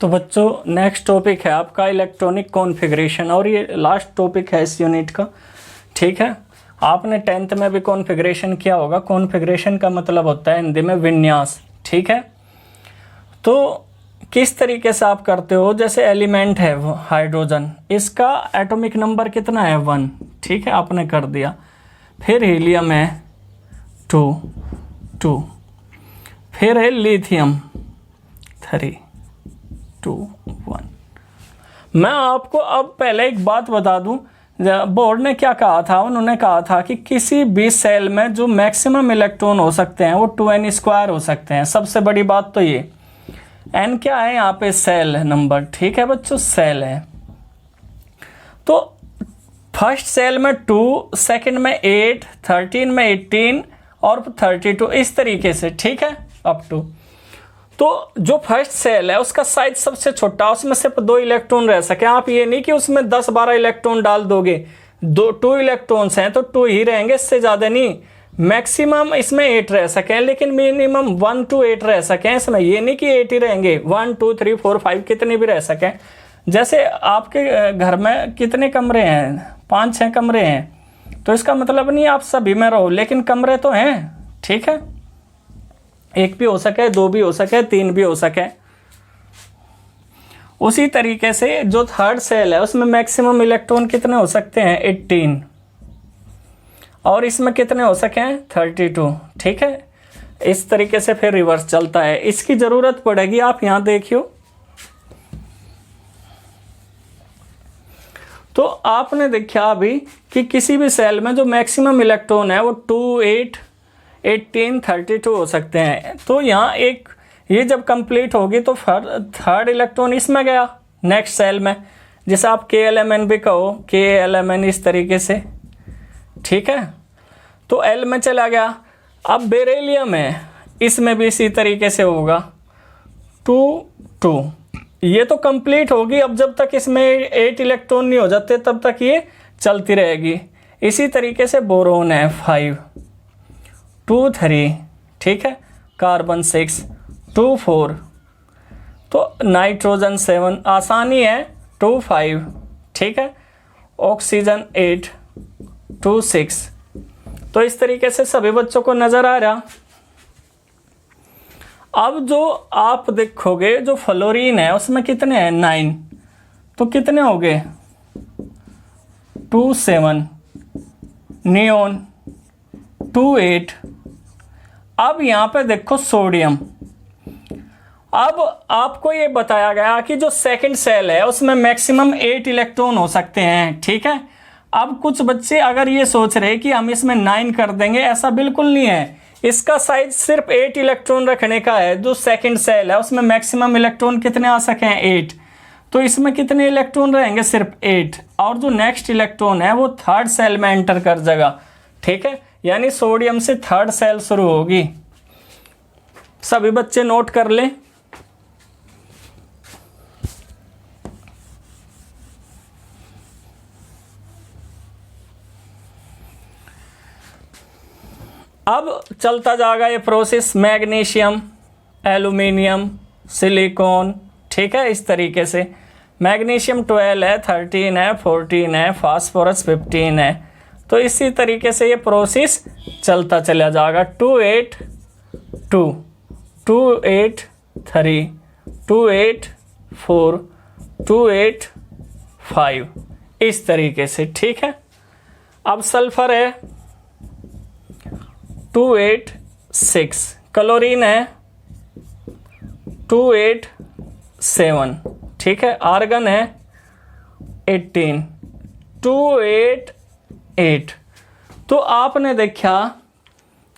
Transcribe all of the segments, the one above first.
तो बच्चों next topic है आपका इलेक्ट्रॉनिक कॉन्फ़िगरेशन और ये लास्ट टॉपिक है इस यूनिट का। ठीक है, आपने 10th में भी कॉन्फ़िगरेशन किया होगा। कॉन्फ़िगरेशन का मतलब होता है हिंदी में विन्यास। ठीक है, तो किस तरीके से आप करते हो, जैसे एलिमेंट है वो हाइड्रोजन, इसका एटॉमिक नंबर कितना है 1। ठीक है, आपने कर दिया। फिर हीलियम है 2, फिर है लिथियम 3, 2, 1। मैं आपको अब पहले एक बात बता दूं, बोर्ड ने क्या कहा था, उन्होंने कहा था कि किसी भी सेल में जो मैक्सिमम इलेक्ट्रॉन हो सकते हैं वो 2n² हो सकते हैं। सबसे बड़ी बात तो ये n क्या है यहाँ पे, सेल नंबर। ठीक है बच्चों, सेल है। तो फर्स्ट सेल में 2, सेकंड में 8, 13 में 18 और 32 इस तरीके से। ठीक है, अप टू। तो जो फर्स्ट सेल है उसका साइज सबसे छोटा, उसमें सिर्फ 2 इलेक्ट्रॉन रह सके। आप ये नहीं कि उसमें 10-12 इलेक्ट्रॉन डाल दोगे, 2 इलेक्ट्रॉन्स हैं तो 2 ही रहेंगे, इससे ज़्यादा नहीं। मैक्सिमम इसमें 8 रह सकें, लेकिन मिनिमम 1 to 8 रह सकें इसमें। ये नहीं कि 8 ही रहेंगे, 1 2 3 4 5 कितने भी रह सकें। जैसे आपके घर में कितने कमरे हैं, 5-6 कमरे हैं, तो इसका मतलब नहीं आप सभी में रहो, लेकिन कमरे तो हैं। ठीक है, 1 भी हो सके, 2 भी हो सके, 3 भी हो सके। उसी तरीके से जो थर्ड सेल है उसमें मैक्सिमम इलेक्ट्रॉन कितने हो सकते हैं 18, और इसमें कितने हो सके 32। ठीक है, इस तरीके से फिर रिवर्स चलता है। इसकी जरूरत पड़ेगी, आप यहां देखियो। तो आपने देखा अभी कि किसी भी सेल में जो मैक्सिमम इलेक्ट्रॉन है वो 2, 8, 18, 32 हो सकते हैं। तो यहाँ एक ये जब कंप्लीट होगी तो थर्ड इलेक्ट्रॉन इसमें गया नेक्स्ट सेल में, जिसे आप KLMN भी कहो, KLMN इस तरीके से। ठीक है, तो L में चला गया। अब बेरिलियम है, इसमें भी इसी तरीके से होगा 2, 2। ये तो कंप्लीट होगी। अब जब तक इसमें 8 इलेक्ट्रॉन नहीं हो जाते तब तक ये चलती रहेगी। इसी तरीके से बोरोन है 5, 2, 3। ठीक है, कार्बन 6, 2, 4। तो नाइट्रोजन 7, आसानी है 2, 5। ठीक है, ऑक्सीजन 8, 2, 6। तो इस तरीके से सभी बच्चों को नजर आ रहा। अब जो आप देखोगे जो फ्लोरीन है उसमें कितने हैं 9, तो कितने हो गए 2, 7। नियोन 2, 8। अब यहाँ पे देखो सोडियम। अब आपको ये बताया गया कि जो सेकंड सेल है उसमें मैक्सिमम 8 इलेक्ट्रॉन हो सकते हैं। ठीक है, अब कुछ बच्चे अगर ये सोच रहे कि हम इसमें 9 कर देंगे, ऐसा बिल्कुल नहीं है। इसका साइज सिर्फ 8 इलेक्ट्रॉन रखने का है। जो सेकंड सेल है उसमें मैक्सिमम इलेक्ट्रॉन कितने आ सके 8, तो इसमें कितने इलेक्ट्रॉन रहेंगे सिर्फ 8, और जो नेक्स्ट इलेक्ट्रॉन है वो थर्ड सेल में एंटर कर जाएगा। ठीक है, यानी सोडियम से थर्ड सेल शुरू होगी। सभी बच्चे नोट कर लें। अब चलता जाएगा ये प्रोसेस, मैग्नीशियम, एल्यूमिनियम, सिलिकॉन। ठीक है, इस तरीके से मैग्नीशियम 12 है, 13 है, 14 है, फास्फोरस 15 है। तो इसी तरीके से ये प्रोसेस चलता चला जाएगा। 2, 8, 2, 2, 8, 3, 2, 8, 4, 2, 8, 5 इस तरीके से। ठीक है, अब सल्फर है 2, 8, 6। क्लोरीन है 2, 8, 7। ठीक है, आर्गन है 18, 2, 8, 8। तो आपने देखा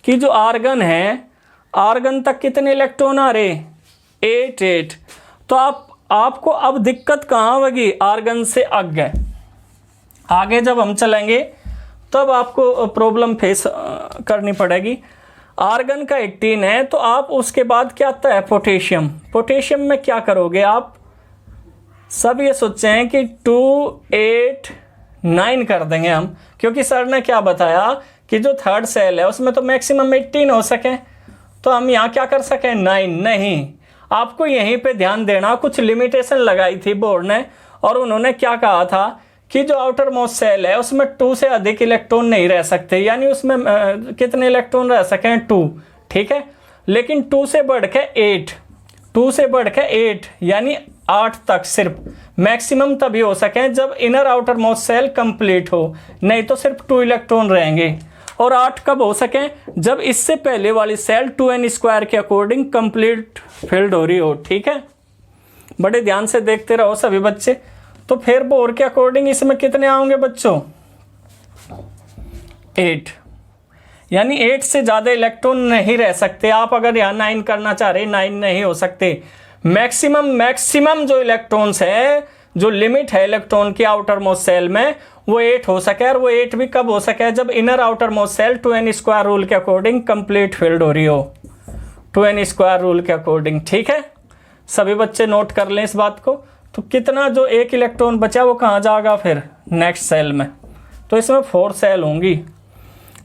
कि जो आर्गन है, आर्गन तक कितने इलेक्ट्रॉन आ रहे 8, 8। तो आपको अब दिक्कत कहाँ होगी, आर्गन से आगे जब हम चलेंगे तब आपको प्रॉब्लम फेस करनी पड़ेगी। आर्गन का 18 है, तो आप उसके बाद क्या आता है पोटेशियम। पोटेशियम में क्या करोगे आप, सब ये सोचे हैं कि 2, 8, 9 कर देंगे हम, क्योंकि सर ने क्या बताया कि जो थर्ड सेल है उसमें तो मैक्सिमम 18 हो सके, तो हम यहाँ क्या कर सकें 9 नहीं। आपको यहीं पे ध्यान देना, कुछ लिमिटेशन लगाई थी बोर्ड ने, और उन्होंने क्या कहा था कि जो आउटर मोस्ट सेल है उसमें 2 से अधिक इलेक्ट्रॉन नहीं रह सकते, यानी उसमें कितने इलेक्ट्रॉन रह सकें, 2, ठीक है। लेकिन 2 से बढ़ के 8, 2 से बढ़ के 8 यानी 8 तक सिर्फ मैक्सिमम तभी हो सके जब inner outermost shell complete हो, नहीं तो सिर्फ 2 इलेक्ट्रॉन रहेंगे। और 8 कब हो सके, जब इससे पहले वाली सेल 2n² के अकॉर्डिंग कंप्लीट फिल्ड हो रही हो, ठीक है। बड़े ध्यान से देखते रहो सभी बच्चे। तो फिर बोर के अकॉर्डिंग इसमें कितने आओगे बच्चों, 8, यानी 8 से ज़्यादा इलेक्ट्रॉन नहीं रह सकते। आप अगर यहाँ 9 करना चाह रहे, 9 नहीं हो सकते। मैक्सिमम जो इलेक्ट्रॉन्स है, जो लिमिट है इलेक्ट्रॉन की आउटर मोस्ट सेल में, वो 8 हो सके। और वो 8 भी कब हो सके, जब inner outermost shell 2n² rule के अकॉर्डिंग कंप्लीट फिल्ड हो रही हो, 2n² रूल के अकॉर्डिंग, ठीक है। सभी बच्चे नोट कर लें इस बात को। तो कितना जो 1 इलेक्ट्रॉन बचा वो कहाँ जाएगा फिर, नेक्स्ट सेल में, तो इसमें 4 सेल होंगी।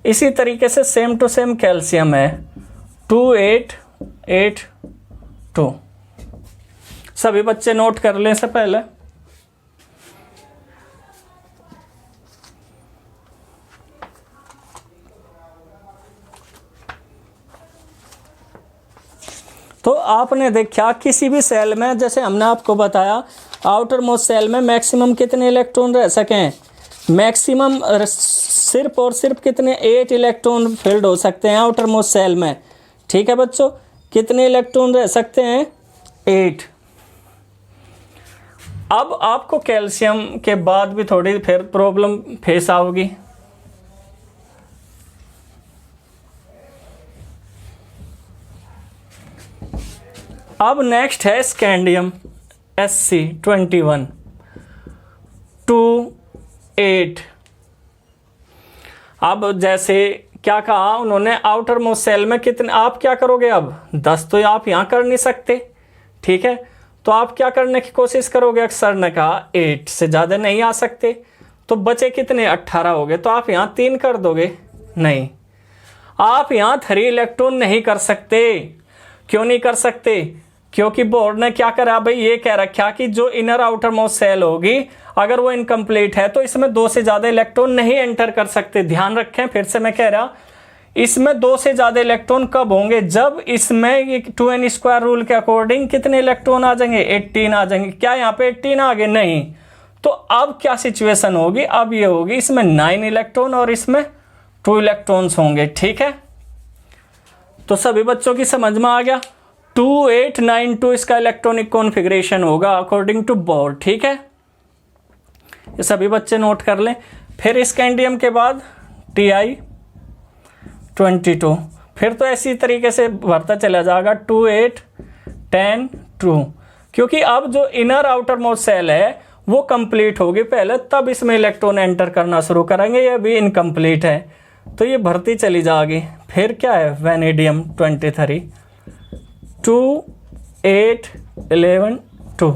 इसी तरीके से सेम टू सेम कैल्शियम है, 2 8 8 2। सभी बच्चे नोट कर लें से पहले। तो आपने देखा किसी भी सेल में, जैसे हमने आपको बताया आउटर मोस्ट सेल में मैक्सिमम कितने इलेक्ट्रॉन रह सकें, मैक्सिमम सिर्फ और सिर्फ कितने, 8 इलेक्ट्रॉन फिल्ड हो सकते हैं आउटर मोस्ट सेल में, ठीक है बच्चों। कितने इलेक्ट्रॉन रह सकते हैं, 8। अब आपको कैल्शियम के बाद भी थोड़ी फिर प्रॉब्लम फेस आओगी। अब नेक्स्ट है स्कैंडियम, Sc21 2 8। अब जैसे क्या कहा उन्होंने, आउटर मोस्ट सेल में कितने, आप क्या करोगे, अब 10 तो आप यहाँ कर नहीं सकते, ठीक है। तो आप क्या करने की कोशिश करोगे, अक्सर ने कहा 8 से ज़्यादा नहीं आ सकते, तो बचे कितने, 18 हो गए। तो आप यहाँ 3 कर दोगे, नहीं, आप यहाँ 3 इलेक्ट्रॉन नहीं कर सकते। क्यों नहीं कर सकते, क्योंकि बोर्ड ने क्या करा भाई, ये कह रखा कि जो इनर आउटर मोस्ट सेल होगी अगर वो इनकम्प्लीट है तो इसमें 2 से ज़्यादा इलेक्ट्रॉन नहीं एंटर कर सकते। ध्यान रखें, फिर से मैं कह रहा, इसमें 2 से ज़्यादा इलेक्ट्रॉन कब होंगे, जब इसमें 2n² रूल के अकॉर्डिंग कितने इलेक्ट्रॉन आ जाएंगे, 18 आ जाएंगे। क्या यहाँ पे 18 आ गए, नहीं। तो अब क्या सिचुएशन होगी, अब ये होगी इसमें 9 इलेक्ट्रॉन और इसमें 2 इलेक्ट्रॉन्स होंगे, ठीक है। तो सभी बच्चों की समझ में आ गया, 2 8 9 2 इसका इलेक्ट्रॉनिक कॉन्फ़िगरेशन होगा अकॉर्डिंग टू बोर्ड, ठीक है। ये सभी बच्चे नोट कर लें। फिर स्कैंडियम के बाद Ti22, फिर तो ऐसी तरीके से बढ़ता चला जाएगा 2 8 10 2, क्योंकि अब जो इनर आउटर मोस्ट सेल है वो कंप्लीट होगी पहले, तब इसमें इलेक्ट्रॉन एंटर करना शुरू करेंगे। ये भी इनकम्प्लीट है तो ये भरती चली जाएगी। फिर क्या है, वैनेडियम 23 2 8 11 2।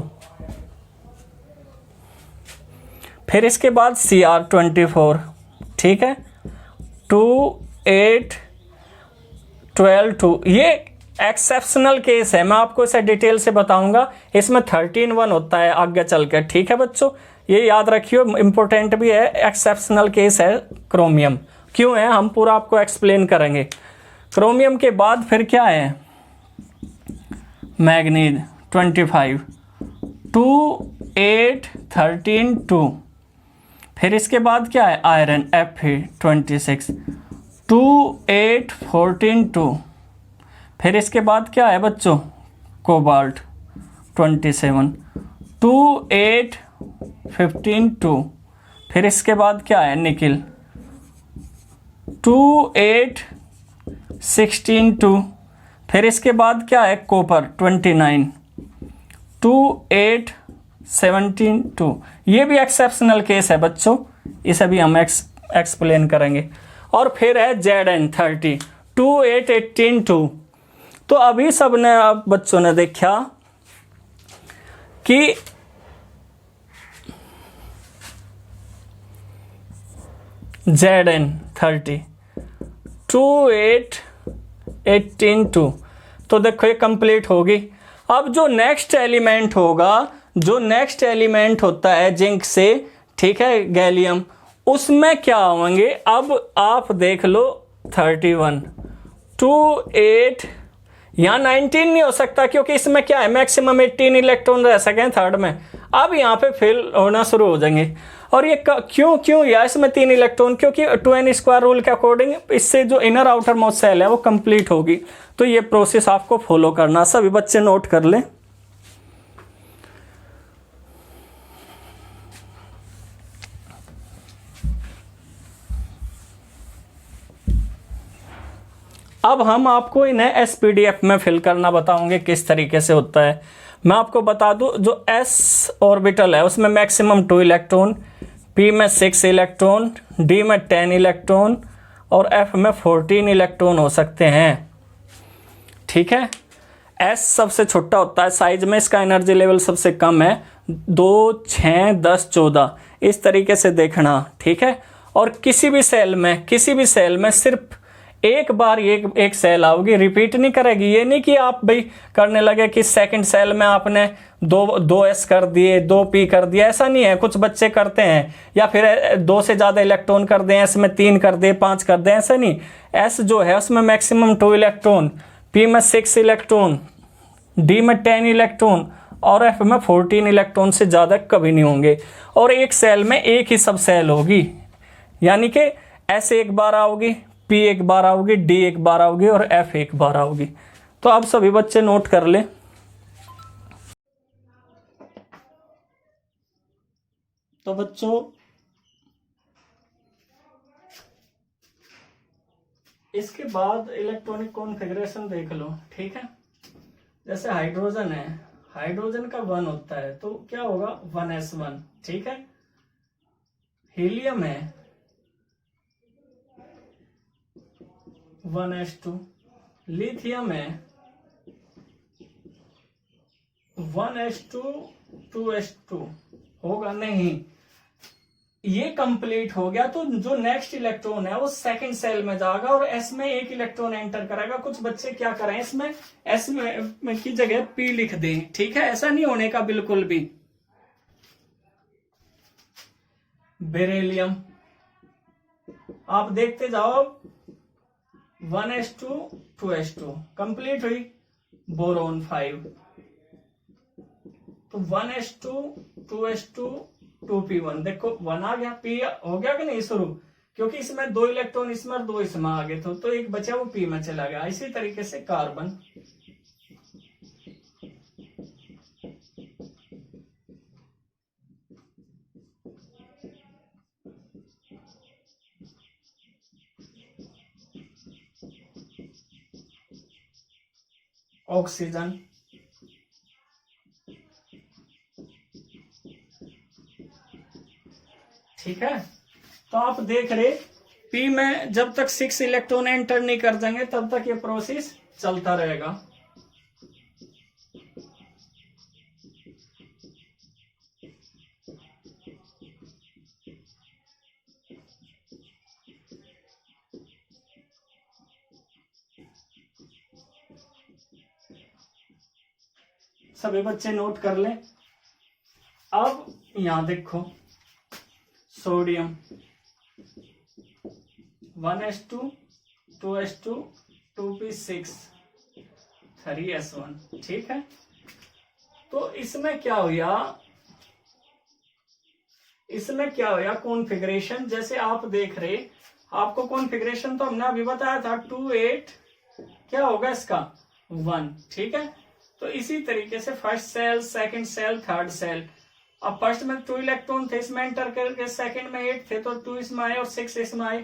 फिर इसके बाद Cr24, ठीक है, 2 8 12 2। ये एक्सेप्शनल केस है, मैं आपको इसे डिटेल से बताऊंगा। इसमें 13 1 होता है आगे चल कर, ठीक है बच्चों, ये याद रखियो, इंपॉर्टेंट भी है। एक्सेप्शनल केस है क्रोमियम, क्यों है हम पूरा आपको एक्सप्लेन करेंगे। क्रोमियम के बाद फिर क्या है, मैग्नीज 25 2 8 13 2। फिर इसके बाद क्या है, आयरन Fe26 2 8 14 2। फिर इसके बाद क्या है बच्चों, कोबाल्ट 27 2 8 15 2। फिर इसके बाद क्या है, निकिल 2 8 16 2। फिर इसके बाद क्या है, कॉपर 29 2 8 17 2। ये भी एक्सेप्शनल केस है बच्चों, इसे भी हम एक्सप्लेन करेंगे। और फिर है Zn30 2 8 18 2। तो अभी सबने आप बच्चों ने देखा कि Zn30 2 8 18 2। तो देखो ये कंप्लीट होगी। अब जो नेक्स्ट एलिमेंट होगा, जो नेक्स्ट एलिमेंट होता है जिंक से, ठीक है, गैलियम, उसमें क्या होंगे? अब आप देख लो 31, 2, 8, यहाँ 19 नहीं हो सकता क्योंकि इसमें क्या है, मैक्सिमम 18 इलेक्ट्रॉन रह सके थर्ड में। अब यहाँ पे फिल होना शुरू हो जाएंगे। और ये क्यों या इसमें 3 इलेक्ट्रॉन? क्योंकि 2n² रूल के अकॉर्डिंग इससे जो इनर आउटर मोस्ट सेल है वो कंप्लीट होगी। तो ये प्रोसेस आपको फॉलो करना, सभी बच्चे नोट कर लें। अब हम आपको इन्हें SPDF में फिल करना बताऊंगे किस तरीके से होता है। मैं आपको बता दूं, जो S ऑर्बिटल है उसमें मैक्सिमम 2 इलेक्ट्रॉन, P में 6 इलेक्ट्रॉन, D में 10 इलेक्ट्रॉन और F में 14 इलेक्ट्रॉन हो सकते हैं। ठीक है, S सबसे छोटा होता है साइज में, इसका एनर्जी लेवल सबसे कम है, 2, 6, 10, 14 इस तरीके से देखना। ठीक है, और किसी भी सेल में सिर्फ एक बार एक सेल आओगी, रिपीट नहीं करेगी। ये नहीं कि आप भाई करने लगे कि सेकंड सेल में आपने दो S कर दिए, 2 P कर दिया, ऐसा नहीं है। कुछ बच्चे करते हैं, या फिर 2 से ज़्यादा इलेक्ट्रॉन कर दें, S में 3 कर दे, 5 कर दें, ऐसा नहीं। S जो है उसमें मैक्सिमम 2 इलेक्ट्रॉन, P में 6 इलेक्ट्रॉन, D में 10 इलेक्ट्रॉन और F में 14 इलेक्ट्रॉन से ज़्यादा कभी नहीं होंगे। और एक सेल में एक ही सब सेल होगी, यानी कि S एक बार आओगी, P एक बार आओगी, D एक बार आओगी और F एक बार आओगी। तो अब सभी बच्चे नोट कर ले। तो बच्चों इसके बाद इलेक्ट्रॉनिक कॉन्फ़िगरेशन देख लो। ठीक है, जैसे हाइड्रोजन है, हाइड्रोजन का 1 होता है तो क्या होगा, 1s1। ठीक है, हीलियम है 1s2, लिथियम है 1s2, 2s2 होगा नहीं, ये कंप्लीट हो गया। तो जो नेक्स्ट इलेक्ट्रॉन है वो सेकंड सेल में जाएगा और S में एक इलेक्ट्रॉन एंटर करेगा। कुछ बच्चे क्या करें, इसमें S में की जगह P लिख दें। ठीक है, ऐसा नहीं होने का बिल्कुल भी। बेरिलियम आप देखते जाओ, 1s2, 2s2 कंप्लीट हुई। बोरोन 5, तो 1s2, 2s2, 2p1, देखो 1 आ गया, P हो गया कि नहीं शुरू, क्योंकि इसमें 2 इलेक्ट्रॉन इसमें और 2 इसमें आ गए तो एक बचा वो P में चला गया। इसी तरीके से कार्बन, ऑक्सीजन, ठीक है। तो आप देख रहे P में जब तक 6 इलेक्ट्रॉन एंटर नहीं कर देंगे तब तक ये प्रोसेस चलता रहेगा। सभी बच्चे नोट कर लें। अब यहां देखो, sodium 1s2, 2s2, 2p6, 3s1। ठीक है, तो इसमें क्या हुआ कॉन्फ़िगरेशन, जैसे आप देख रहे, आपको कॉन्फ़िगरेशन तो हमने अभी बताया था 2, 8 क्या होगा इसका 1। ठीक है, तो इसी तरीके से first shell, second shell, third shell. अब फर्स्ट में 2 इलेक्ट्रॉन थे, इसमें एंटर करके, सेकंड में 8 थे तो 2 इसमें आए और 6 इसमें आए।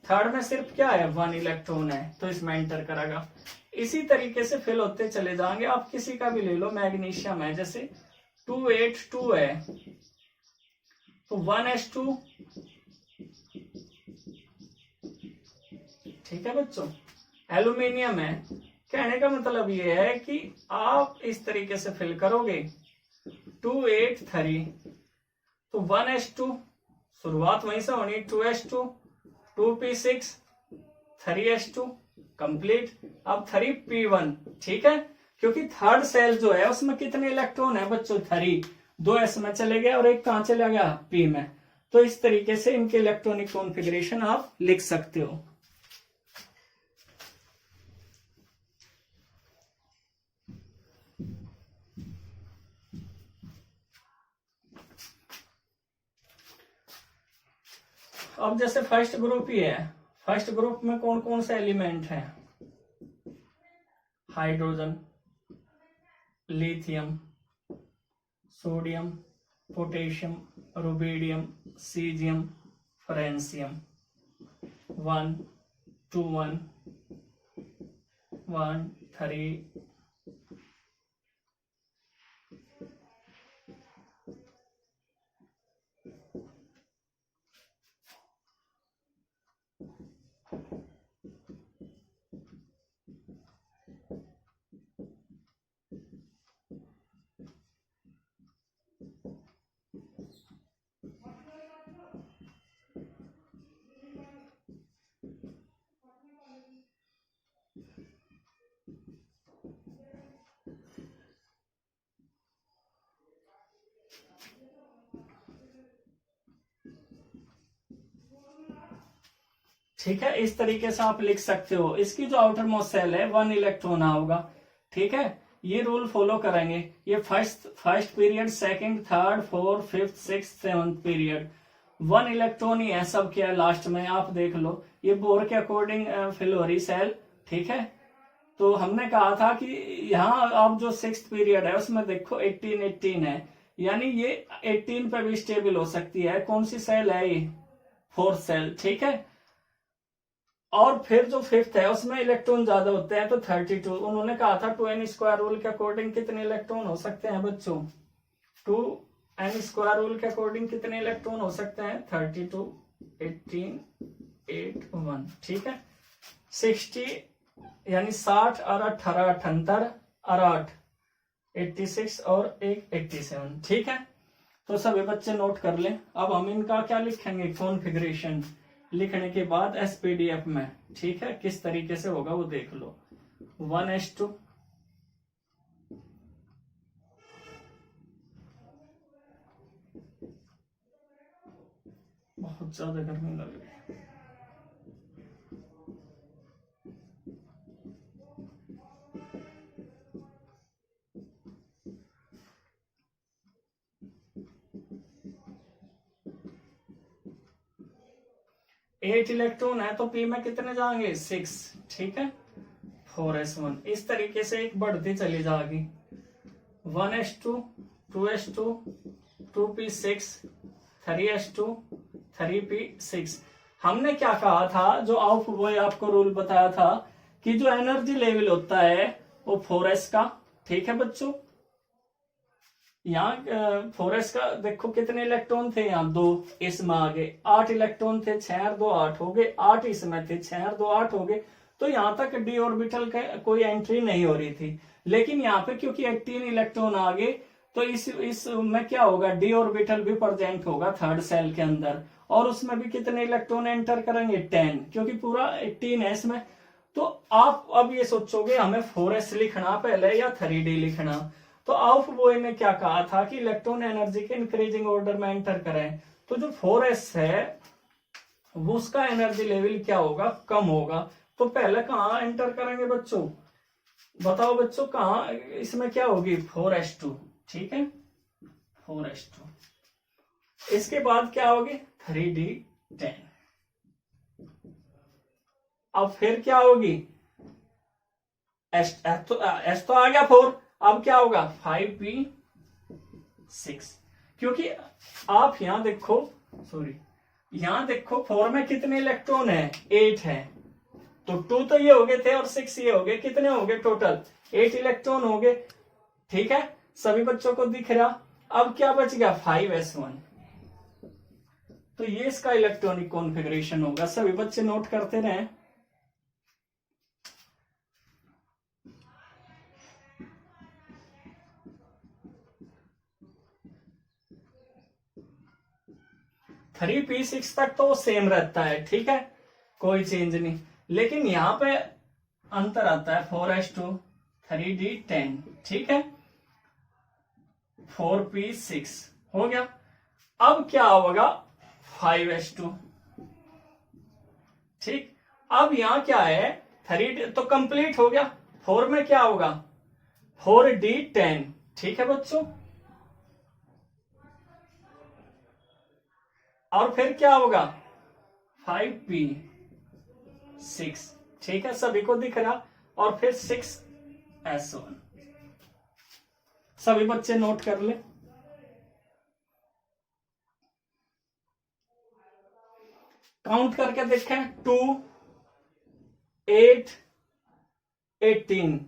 थर्ड में सिर्फ क्या है, 1 इलेक्ट्रॉन है तो इसमें एंटर करेगा। इसी तरीके से फिल होते चले जाएंगे। आप किसी का भी ले लो, मैग्नीशियम है जैसे 2, 8, 2 है तो 1s2। ठीक है बच्चों, एल्यूमिनियम है, कहने का मतलब ये है कि आप इस तरीके से फिल करोगे 2, 8, 3 तो 1s2, शुरुआत वहीं से होनी, 2s2, 2p6, 3s2 कंप्लीट। अब 3p1। ठीक है, क्योंकि थर्ड सेल जो है उसमें कितने इलेक्ट्रॉन है बच्चों, 3। 2 एस में चले गए और एक कहां चला गया, पी में। तो इस तरीके से इनके इलेक्ट्रॉनिक कॉन्फ़िगरेशन आप लिख सकते हो। अब जैसे फर्स्ट ग्रुप ही है, फर्स्ट ग्रुप में कौन कौन से एलिमेंट हैं, hydrogen, lithium, sodium, potassium, rubidium, caesium, francium. 1 2 1 1 3 ठीक है, इस तरीके से आप लिख सकते हो। इसकी जो आउटर मोस्ट सेल है 1 इलेक्ट्रॉन होगा। ठीक है, ये रूल फॉलो करेंगे। ये first period, second, third, fourth, fifth, six, seventh period 1 electron ही है सब क्या है लास्ट में, आप देख लो। ये बोर के अकॉर्डिंग फिल हो रही सेल। ठीक है, तो हमने कहा था कि यहाँ आप जो 6th पीरियड है उसमें देखो 18 18 है, यानी ये 18 पे भी स्टेबल हो सकती है। कौन सी सेल है ये, 4th सेल। ठीक है, और फिर जो 5th है उसमें इलेक्ट्रॉन ज्यादा होते हैं तो 32। उन्होंने कहा था 2n² रूल के अकॉर्डिंग कितने इलेक्ट्रॉन हो सकते हैं बच्चों, 2n² रूल के अकॉर्डिंग कितने इलेक्ट्रॉन हो सकते हैं, 32, 18, 8, 1। ठीक है, 60 यानी 60 और 18 78 और 8 86 और 1 87। ठीक है, तो सभी बच्चे नोट कर लें। अब हम इनका क्या लिखेंगे, कॉन्फ़िगरेशन लिखने के बाद SPDF में। ठीक है, किस तरीके से होगा वो देख लो। 1s2 बहुत ज्यादा गर्मी लग रही है। एट इलेक्ट्रॉन है तो पी में कितने जाएंगे, 6। ठीक है, 4s1 इस तरीके से एक बढ़ती चली जाएगी। 1s2 2s2 2p6 3s2 3p6। हमने क्या कहा था, जो आउट वो आपको रूल बताया था कि जो एनर्जी लेवल होता है वो 4s का। ठीक है बच्चों, यहाँ 4s का देखो कितने इलेक्ट्रॉन थे, यहाँ 2, इसमें आगे 8 इलेक्ट्रॉन थे, 6 और 2 8 हो गए, 8 इसमें थे, 6 और 2 8 हो गए। तो यहाँ तक डी ऑर्बिटल का कोई एंट्री नहीं हो रही थी। लेकिन यहाँ पे क्योंकि 18 इलेक्ट्रॉन आ गए तो इस में क्या होगा, डी ऑर्बिटल भी प्रेजेंट होगा थर्ड सेल के अंदर, और उसमें भी कितने इलेक्ट्रॉन एंटर करेंगे, 10, क्योंकि पूरा 18 है इसमें। तो आप अब ये सोचोगे हमें 4s लिखना पहले या 3d लिखना। तो आउफ बॉय ने क्या कहा था कि इलेक्ट्रॉन एनर्जी के इंक्रीजिंग ऑर्डर में एंटर करें। तो जो 4s है वो उसका एनर्जी लेवल क्या होगा, कम होगा। तो पहले कहाँ एंटर करेंगे बच्चों, बताओ बच्चों, कहाँ इसमें क्या होगी, 4s2। ठीक है, 4s2। इसके बाद क्या होगी, 3d10। अब फिर क्या होगी, एस तो आ गया 4। अब क्या होगा, 5p6। क्योंकि आप यहां देखो, सॉरी यहां देखो 4 में कितने इलेक्ट्रॉन है, 8 है। तो 2 तो ये हो गए थे और 6 ये हो गए, कितने हो गए टोटल, 8 इलेक्ट्रॉन हो गए। ठीक है, सभी बच्चों को दिख रहा। अब क्या बच गया, 5s1। तो ये इसका इलेक्ट्रॉनिक कॉन्फ़िगरेशन होगा। सभी बच्चे नोट करते रहे। थ्री पी सिक्स तक तो सेम रहता है। ठीक है, कोई चेंज नहीं। लेकिन यहां पे अंतर आता है, 4s2 3D10, ठीक है, 4p6 हो गया। अब क्या होगा 5s2, ठीक। अब यहां क्या है 3D तो कंप्लीट हो गया। 4 में क्या होगा 4D10, ठीक है बच्चों। और फिर क्या होगा 5p6, ठीक है, सभी को दिख रहा। और फिर 6s1, सभी बच्चे नोट कर ले। काउंट करके देखें 2, 8, 18,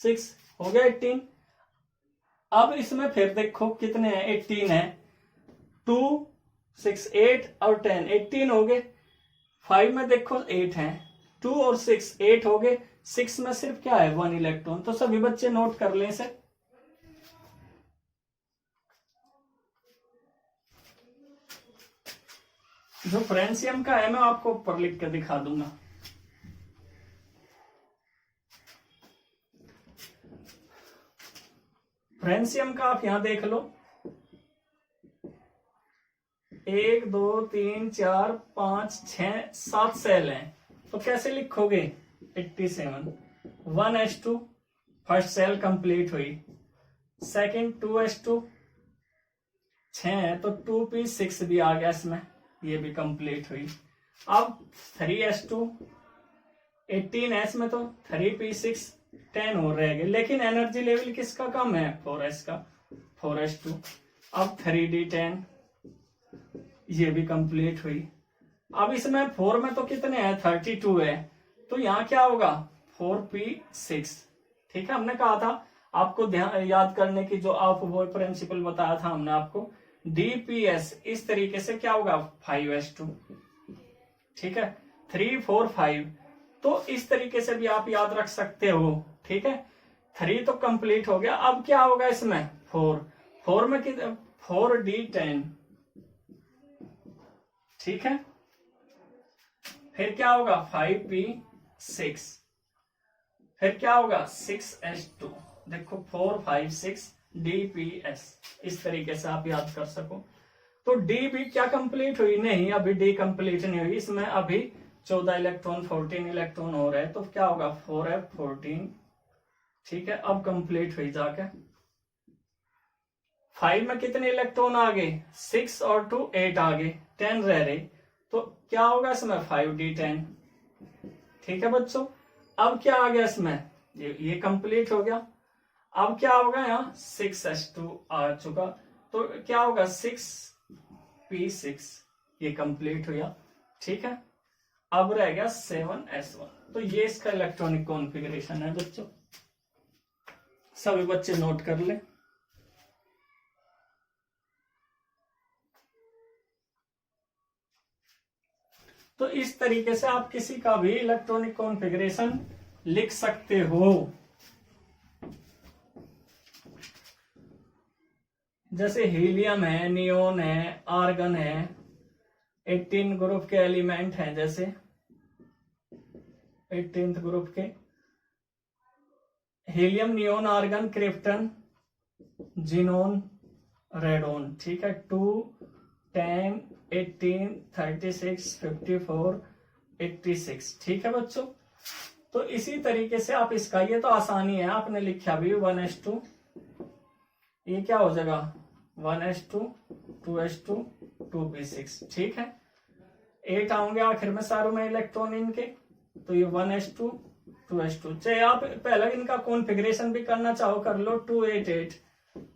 6 हो गया 18। अब इसमें फिर देखो कितने हैं 18 है, 2, 6, 8 और 10, 18 हो गए। 5 में देखो 8 है, 2 और 6 8 हो गए। 6 में सिर्फ क्या है 1 इलेक्ट्रॉन। तो सभी बच्चे नोट कर लें इसे। जो फ्रेंसियम का है मैं आपको ऊपर लिख के दिखा दूंगा। फ्रेंसियम का आप यहां देख लो, 1 2 3 4 5 6 7 सेल हैं। तो कैसे लिखोगे 87, 1s2 फर्स्ट सेल कंप्लीट हुई, सेकंड 2s2 6 है तो 2p6 भी आ गया इसमें, ये भी कंप्लीट हुई। अब 3s2 18s में तो 3p6 10 और रह गए, लेकिन एनर्जी लेवल किसका कम है 4s का, 4s2। अब 3d10 ये भी कंप्लीट हुई। अब इसमें 4 में तो कितने हैं 32 है, तो यहां क्या होगा 4p6, ठीक है। हमने कहा था आपको ध्यान याद करने की, जो आप वो प्रिंसिपल बताया था हमने आपको, dps इस तरीके से क्या होगा 5s2, ठीक है, 3 4 5। तो इस तरीके से भी आप याद रख सकते हो, ठीक है। 3 तो कंप्लीट हो गया। अब क्या होगा इसमें 4 में कितने 4d10, ठीक है। फिर क्या होगा 5p6, फिर क्या होगा 6s2। देखो 4 5 6 dps, इस तरीके से आप याद कर सको। तो डी भी क्या कंप्लीट हुई नहीं, अभी डी कंप्लीट नहीं हुई, इसमें अभी 14 इलेक्ट्रॉन 14 इलेक्ट्रॉन हो रहे हैं। तो क्या होगा 4f14, ठीक है। अब कंप्लीट हुई जाके। 5 में कितने इलेक्ट्रॉन आ गए 6 और 2 8 आ गए, 10 रह रहे। तो क्या होगा इसमें 5d10, ठीक है बच्चों। अब क्या आ गया इसमें, ये कंप्लीट हो गया। अब क्या होगा यहाँ 6s2 आ चुका, तो क्या होगा 6p6, ये कंप्लीट हुआ, ठीक है। अब रह गया 7s1। तो ये इसका इलेक्ट्रॉनिक कॉन्फ़िगरेशन है बच्चों, सभी बच्चे नोट कर ले। तो इस तरीके से आप किसी का भी इलेक्ट्रॉनिक कॉन्फ़िगरेशन लिख सकते हो। जैसे हीलियम है, नियोन है, आर्गन है, 18 ग्रुप के एलिमेंट हैं, जैसे 18th ग्रुप के helium, neon, argon, krypton, xenon, radon, ठीक है। 2 10 18 36 54 86, ठीक है बच्चों। तो इसी तरीके से आप इसका, ये तो आसानी है, आपने लिखा भी 1s2, ये क्या हो जाएगा 1s2 2s2 2p6, ठीक है। 8 आएंगे आखिर में सारों में इलेक्ट्रॉन इनके, तो ये 1s2 2s2। चाहे आप पहले इनका कॉन्फ़िगरेशन भी करना चाहो कर लो, 2 8 8,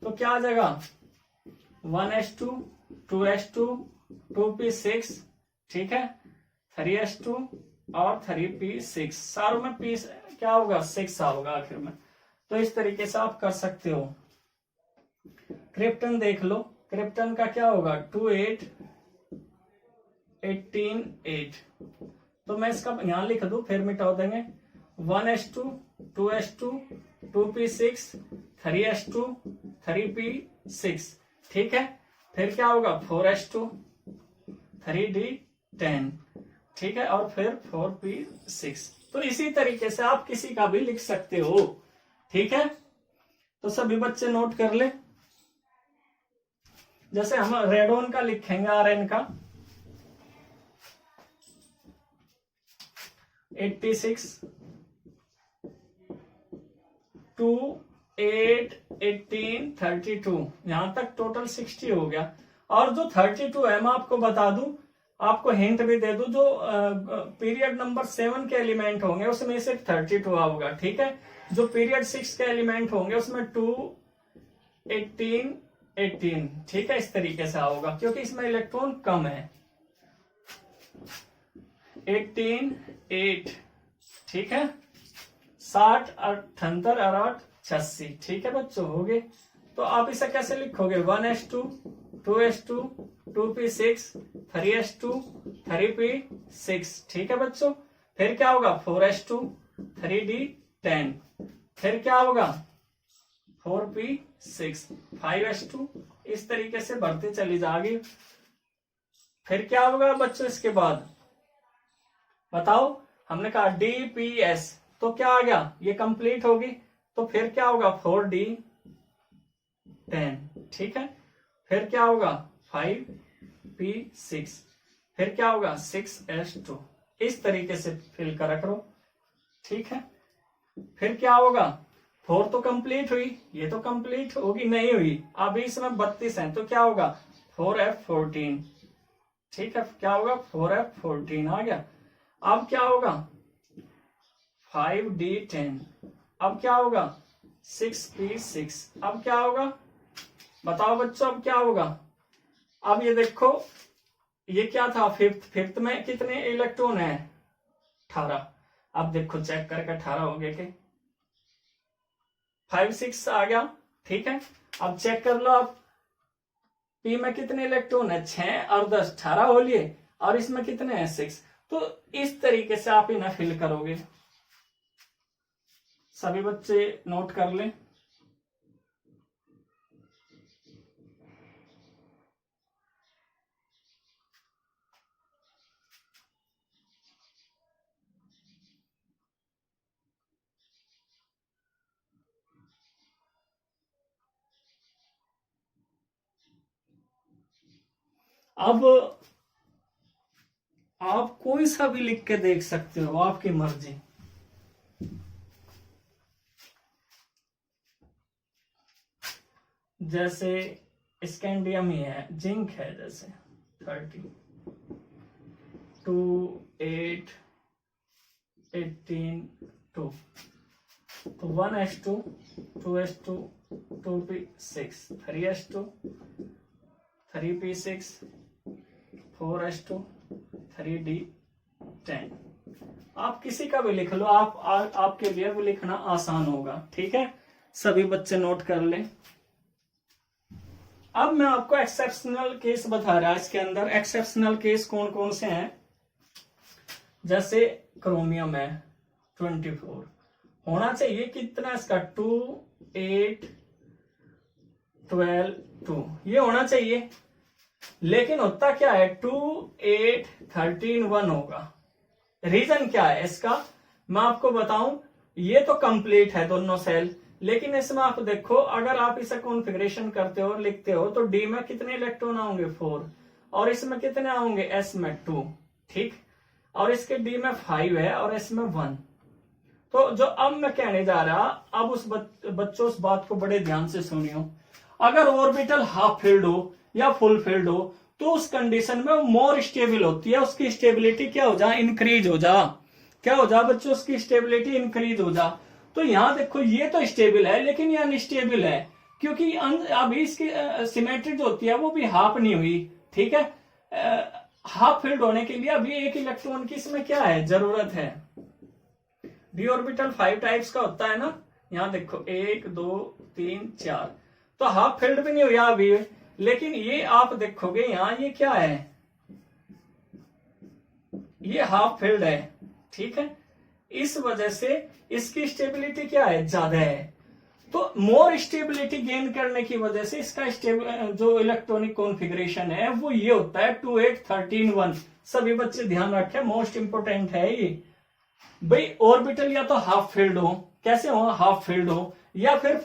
तो क्या आ जाएगा 1s2 2s2 2p6, ठीक है, 3s2 और 3p6, सारों में p क्या होगा 6 होगा आखिर में। तो इस तरीके से आप कर सकते हो। क्रिप्टन देख लो, क्रिप्टन का क्या होगा 2 8 18 8। तो मैं इसका यहां लिख दूं, फिर मिटा देंगे 1s2 2s2 2p6 3s2 3p6, ठीक है। फिर क्या होगा 4s2 3d10, ठीक है, और फिर 4p6। तो इसी तरीके से आप किसी का भी लिख सकते हो, ठीक है, तो सभी बच्चे नोट कर ले। जैसे हम रेडोन का लिखेंगे Rn का 86 2 8 18 32, यहां तक टोटल 60 हो गया। और जो 32 है मैं आपको बता दूं, आपको हिंट भी दे दूं, जो पीरियड नंबर 7 के एलिमेंट होंगे उसमें से 32 होगा, ठीक है। जो पीरियड 6 के एलिमेंट होंगे उसमें 2 18 18, ठीक है, इस तरीके से होगा क्योंकि इसमें इलेक्ट्रॉन कम है। 18 8, ठीक है, 60 78 68 86, ठीक है बच्चों, हो गए। तो आप इसे कैसे लिखोगे, 1s2 2s2 2p6 3s2 3p6, ठीक है बच्चों। फिर क्या होगा 4s2 3d10, फिर क्या होगा 4p6 5s2, इस तरीके से बढ़ती चली जाएगी। फिर क्या होगा बच्चों इसके बाद बताओ, हमने कहा dps, तो क्या आ गया, ये कंप्लीट होगी। तो फिर क्या होगा 4d10, ठीक है, फिर क्या होगा 5p6, फिर क्या होगा 6s2, इस तरीके से फिल करा करो, ठीक है। फिर क्या होगा 4 तो कंप्लीट हुई, ये तो कंप्लीट होगी नहीं हुई, अभी इसमें 32 है तो क्या होगा 4f14, ठीक है, क्या होगा 4f14 आ गया। अब क्या होगा 5d10, अब क्या होगा 6p6, अब क्या होगा बताओ बच्चों, अब क्या होगा। अब ये देखो, ये क्या था फिफ्थ में कितने इलेक्ट्रॉन है 18, अब देखो चेक करके 18 हो गए के 5 6 आ गया, ठीक है। अब चेक कर लो आप, पी में कितने इलेक्ट्रॉन है 6 और 10 18 हो लिए, और इसमें कितने हैं 6, तो इस तरीके से आप इन्हें फिल करोगे। सभी बच्चे नोट कर लें। अब आप कोई सा भी लिख के देख सकते हो, आपकी मर्जी। जैसे स्कैंडियम ही है, जिंक है, जैसे 30 2 8 18 2, तो 1s2 2s2 2p6 3s2 3p6 4s2 3d10, आप किसी का भी लिख लो, आपके लिए भी लिखना आसान होगा, ठीक है। सभी बच्चे नोट कर लें। अब मैं आपको एक्सेप्शनल केस बता रहा, इसके अंदर एक्सेप्शनल केस कौन कौन से हैं। जैसे क्रोमियम है 24, होना चाहिए कितना इसका 2 8 12 2, ये होना चाहिए, लेकिन होता क्या है 2 8 13 1 होगा। रीजन क्या है इसका मैं आपको बताऊं, ये तो कंप्लीट है दोनों सेल, लेकिन इसमें आप देखो, अगर आप इसे कॉन्फ़िगरेशन करते हो लिखते हो तो डी में कितने इलेक्ट्रॉन आएंगे 4, और इसमें कितने आएंगे एस में 2, ठीक, और इसके डी में 5 है और एस में 1। तो जो अब मैं कहने जा रहा, अब उस बच्चों उस बात को बड़े ध्यान से सुनियो, अगर ऑर्बिटल हाफ फिल्ड हो या फुल फिल्ड हो तो उस कंडीशन में वो मोर स्टेबल होती है, उसकी स्टेबिलिटी क्या हो जा, इंक्रीज हो जा, क्या हो जा बच्चों, उसकी स्टेबिलिटी इंक्रीज हो जा। तो यहां देखो ये तो स्टेबल है लेकिन ये अनस्टेबल है, क्योंकि अभी इसकी सिमेट्री जो होती है वो भी हाफ नहीं हुई, ठीक है। हाफ फिल्ड होने के लिए अभी एक इलेक्ट्रॉन की इसमें क्या है जरूरत है। डी ऑर्बिटल 5 टाइप्स का होता है ना, यहां देखो 1 2 3 4, तो हाफ फिल्ड भी नहीं हुआ अभी, लेकिन ये आप देखोगे यहां ये क्या है, ये हाफ फिल्ड है, ठीक है। इस वजह से इसकी स्टेबिलिटी क्या है, ज्यादा है। तो मोर स्टेबिलिटी गेन करने की वजह से इसका जो इलेक्ट्रॉनिक कॉन्फ़िगरेशन है वो ये होता है 2 8 13 1। सभी बच्चे ध्यान रखें, मोस्ट इंपोर्टेंट है ये भाई। ऑर्बिटल या तो हाफ फिल्ड हो, कैसे हो, हाफ फिल्ड हो, या फिर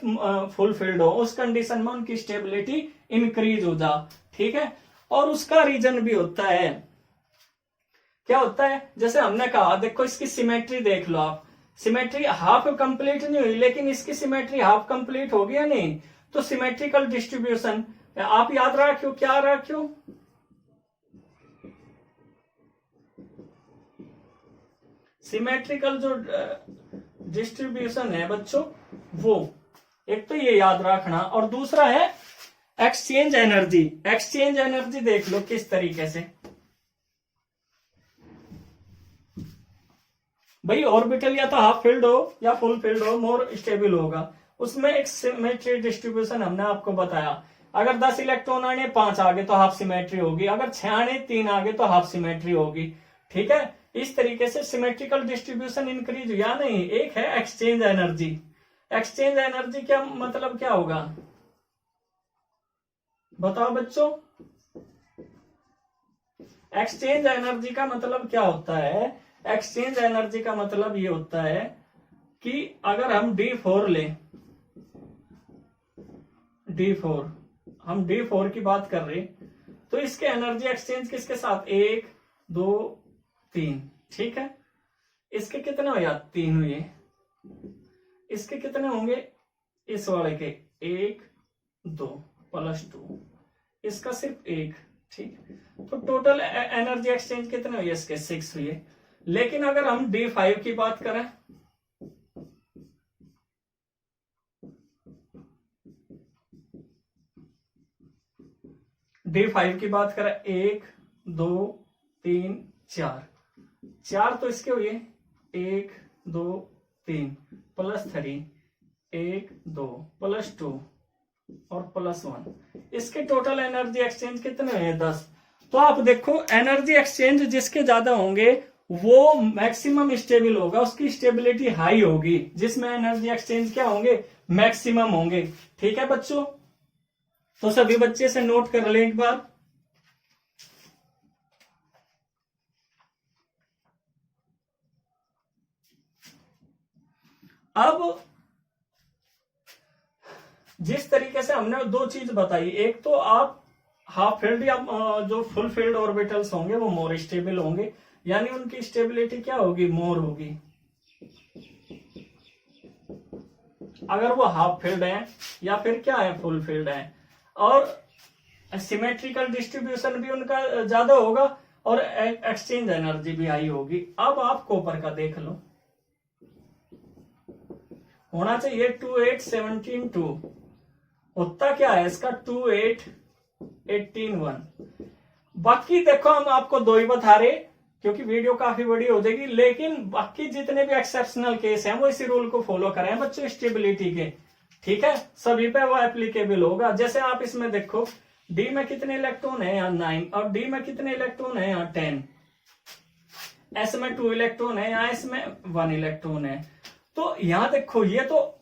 फुलफिल्ड हो, उस कंडीशन में उनकी स्टेबिलिटी इंक्रीज हो जा। ठीक है, और उसका रीजन भी होता है, क्या होता है, जैसे हमने कहा देखो इसकी सिमेट्री देख लो आप, सिमेट्री हाफ कंप्लीट नहीं हुई लेकिन इसकी सिमेट्री हाफ कंप्लीट हो गया नहीं, तो सिमेट्रिकल डिस्ट्रीब्यूशन आप याद रखियो, क्या रखियो, सिमेट्रिकल जो डिस्ट्रीब्यूशन है बच्चों वो, एक तो ये याद रखना, और दूसरा है एक्सचेंज एनर्जी। एक्सचेंज एनर्जी देख लो किस तरीके से, भाई ऑर्बिटल या तो हाफ फील्ड हो या फुल फील्ड हो, मोर स्टेबल होगा, उसमें एक सिमेट्री डिस्ट्रीब्यूशन हमने आपको बताया। अगर 10 इलेक्ट्रॉन आने 5 आगे तो हाफ सिमेट्री होगी, अगर 6 आने 3 आगे तो हाफ सिमेट्री होगी। ठीक है, इस तरीके से सिमेट्रिकल डिस्ट्रीब्यूशन इंक्रीज या नहीं। एक है एक्सचेंज एनर्जी। एक्सचेंज एनर्जी क्या मतलब क्या होगा बताओ बच्चों, एक्सचेंज एनर्जी का मतलब क्या होता है, एक्सचेंज एनर्जी का मतलब ये होता है कि अगर हम D4 लें, D4 हम D4 की बात कर रहे, तो इसके एनर्जी एक्सचेंज किसके साथ, 1 2 3, ठीक है, इसके कितने हो यार 3 हुए, इसके कितने होंगे, इस वाले के 1 2 +2, इसका सिर्फ 1, ठीक, तो टोटल एनर्जी एक्सचेंज कितने हुए इसके 6 हुए। लेकिन अगर हम D5 की बात करें, D5 की बात करें 1 2 3 4 तो इसके हुए 1 2 3 +3 1 2 +2 और +1, इसके टोटल एनर्जी एक्सचेंज कितने हुए 10। तो आप देखो एनर्जी एक्सचेंज जिसके ज्यादा होंगे वो मैक्सिमम स्टेबल होगा, उसकी स्टेबिलिटी हाई होगी, जिसमें एनर्जी एक्सचेंज क्या होंगे, मैक्सिमम होंगे। ठीक है बच्चों, तो सभी बच्चे से नोट कर ले एक बार। अब जिस तरीके से हमने 2 चीज बताई, एक तो आप हाफ फील्ड या जो फुल फील्ड ऑर्बिटल्स होंगे वो मोर स्टेबल होंगे, यानी उनकी स्टेबिलिटी क्या होगी, मोर होगी। अगर वो हाफ फील्ड है या फिर क्या है, फुल फील्ड है, और सिमेट्रिकल डिस्ट्रीब्यूशन भी उनका ज्यादा होगा और एक्सचेंज एनर्जी भी हाई होगी। अब आप कॉपर का देख लो, होना चाहिए 2 8 17 2, होता क्या है इसका 2 8 18 1। बाकी देखो हम आपको 2 ही बता रहे क्योंकि वीडियो काफी बड़ी हो जाएगी, लेकिन बाकी जितने भी एक्सेप्शनल केस हैं वो इसी रूल को फॉलो करें बच्चों स्टेबिलिटी के। ठीक है, सभी पे वो एप्लीकेबल होगा। जैसे आप इसमें देखो डी में कितने इलेक्ट्रॉन है, यहाँ 9, और डी में कितने इलेक्ट्रॉन है, यहाँ 10, एस में 2 इलेक्ट्रॉन है, यहाँ इसमें 1 इलेक्ट्रॉन है। तो यहाँ देखो ये तो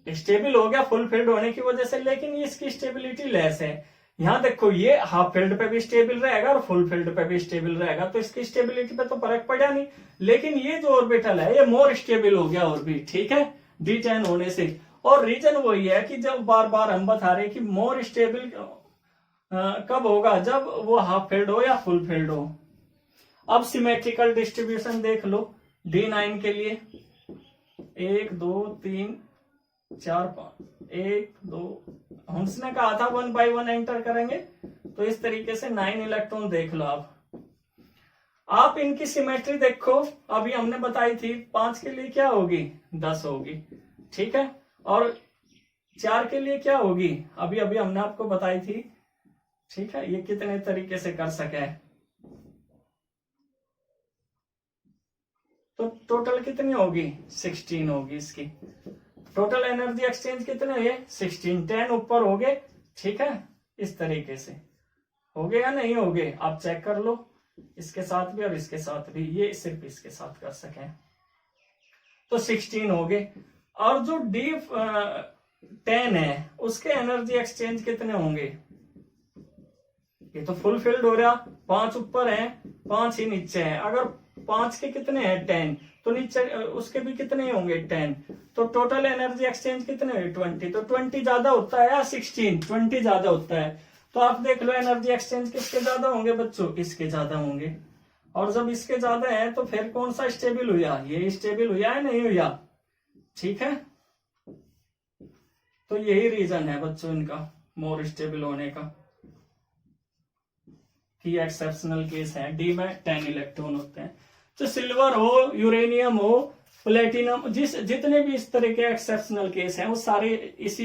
स्टेबल हो गया फुल फील्ड होने की वजह से, लेकिन इसकी स्टेबिलिटी लेस है। यहाँ देखो ये हाफ फील्ड पे भी स्टेबल रहेगा और फुल फील्ड पे भी स्टेबल रहेगा, तो इसकी स्टेबिलिटी पे तो फर्क पड़ा नहीं। लेकिन ये जो ऑर्बिटल है ये मोर स्टेबल हो गया और भी, ठीक है, D10 होने से। और रीजन वही है कि जब बार बार हम बता रहे कि मोर स्टेबल कब होगा, जब वो हाफ फील्ड हो या फुल फील्ड हो। अब सिमेट्रिकल डिस्ट्रीब्यूशन देख लो D9 के लिए, 1 2 3 4 5 1 2, हमने कहा था 1 बाय 1 एंटर करेंगे, तो इस तरीके से 9 इलेक्ट्रॉन देख लो आप इनकी सिमेट्री देखो, अभी हमने बताई थी 5 के लिए क्या होगी, 10 होगी, ठीक है, और 4 के लिए क्या होगी, अभी अभी हमने आपको बताई थी। ठीक है, ये कितने तरीके से कर सके, तो टोटल कितनी होगी, 16 होगी इसकी। टोटल एनर्जी एक्सचेंज कितने हुए, 16, 10 ऊपर हो गए। ठीक है, इस तरीके से हो गए या नहीं हो गए, आप चेक कर लो, इसके साथ भी और इसके साथ भी, ये सिर्फ इसके साथ कर सके, तो 16 हो गए। और जो D10 है उसके एनर्जी एक्सचेंज कितने होंगे, ये तो फुल फील्ड हो रहा, 5 ऊपर है 5 ही नीचे है। अगर 5 के कितने हैं 10, तो नीचे उसके भी कितने होंगे 10, तो टोटल एनर्जी एक्सचेंज कितने हुए 20, तो 20 ज्यादा होता है या 16, 20 ज्यादा होता है। तो आप देख लो एनर्जी एक्सचेंज किसके ज्यादा होंगे बच्चों, इसके ज्यादा होंगे। और जब इसके ज्यादा है तो फिर कौन सा स्टेबल हुआ, ये स्टेबल हुआ है नहीं हुआ, ठीक है। तो यही रीजन है बच्चों इनका मोर स्टेबल होने का, कि एक्सेप्शनल केस है। डी में 10 इलेक्ट्रॉन होते हैं। तो सिल्वर हो, यूरेनियम हो, प्लेटिनम, जितने भी इस तरह के एक्सेप्शनल केस हैं वो सारे इसी